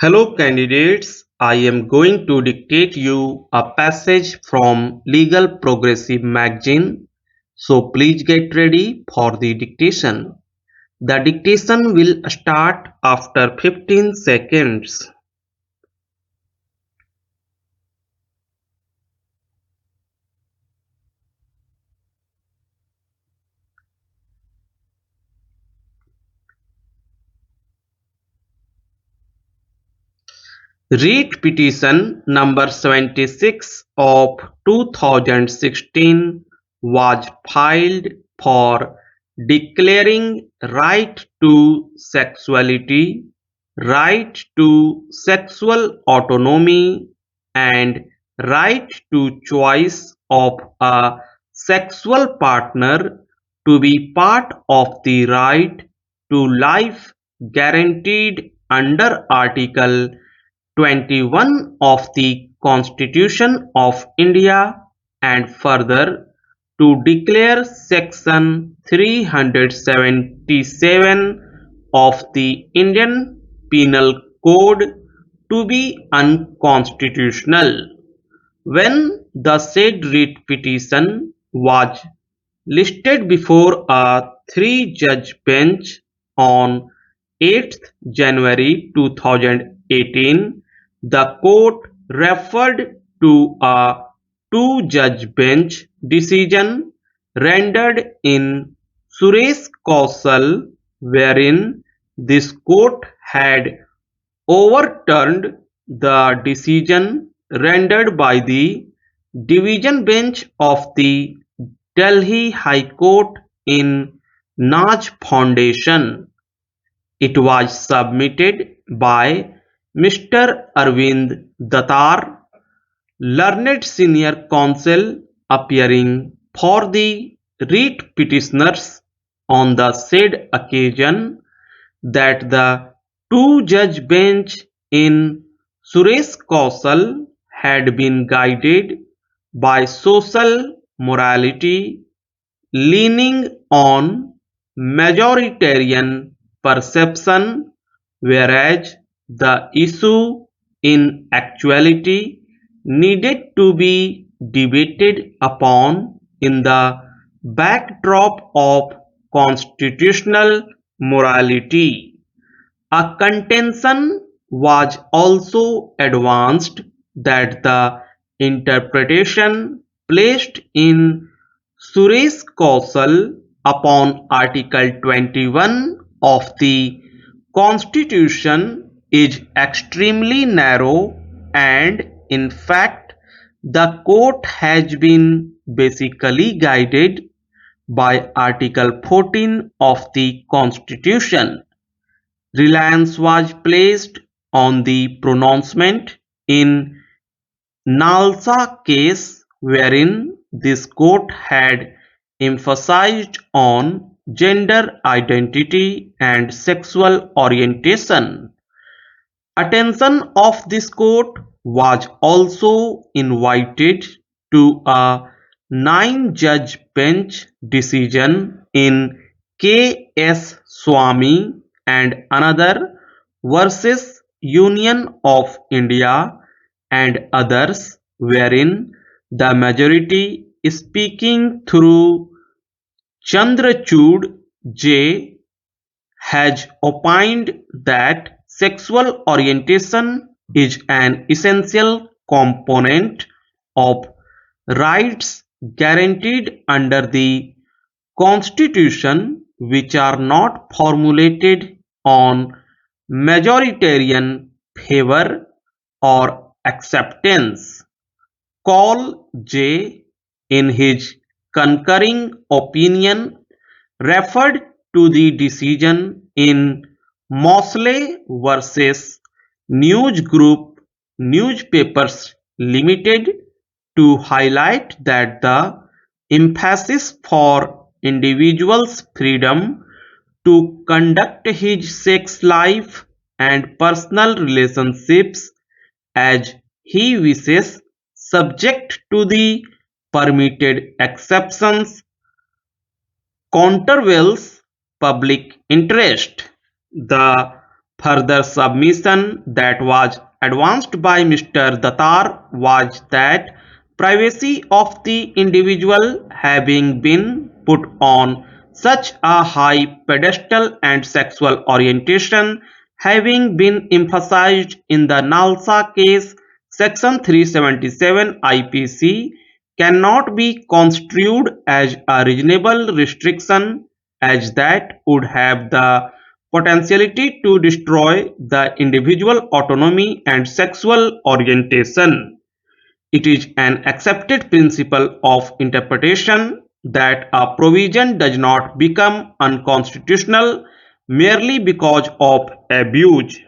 Hello candidates, I am going to dictate you a passage from Legal Progressive magazine. So please get ready for the dictation. The dictation will start after 15 seconds. Read petition number 76 of 2016 was filed for declaring right to sexuality, right to sexual autonomy, and right to choice of a sexual partner to be part of the right to life guaranteed under Article 21 of the Constitution of India and further to declare Section 377 of the Indian Penal Code to be unconstitutional. When the said writ petition was listed before a three-judge bench on 8th January 2018, the court referred to a two-judge bench decision rendered in Suresh Kaushal, wherein this court had overturned the decision rendered by the division bench of the Delhi High Court in Naj Foundation. It was submitted by Mr. Arvind Datar, learned senior counsel appearing for the writ petitioners on the said occasion, that the two-judge bench in Suresh Kaushal had been guided by social morality, leaning on majoritarian perception, whereas the issue in actuality needed to be debated upon in the backdrop of constitutional morality. A contention was also advanced that the interpretation placed in Suresh Kaushal upon Article 21 of the Constitution is extremely narrow, and in fact the court has been basically guided by Article 14 of the Constitution. Reliance was placed on the pronouncement in Nalsa case, wherein this court had emphasized on gender identity and sexual orientation. Attention of this court was also invited to a nine-judge bench decision in K. S. Swamy and another versus Union of India and others, wherein the majority, speaking through Chandrachud J., has opined that sexual orientation is an essential component of rights guaranteed under the Constitution, which are not formulated on majoritarian favor or acceptance. Call J, in his concurring opinion, referred to the decision in Mosley versus News Group Newspapers Limited to highlight that the emphasis for individual's freedom to conduct his sex life and personal relationships as he wishes, subject to the permitted exceptions, countervails public interest. The Further submission that was advanced by Mr. Datar was that privacy of the individual having been put on such a high pedestal and sexual orientation having been emphasized in the Nalsa case, Section 377 IPC cannot be construed as a reasonable restriction as that would have the potentiality to destroy the individual autonomy and sexual orientation. It is an accepted principle of interpretation that a provision does not become unconstitutional merely because of abuse.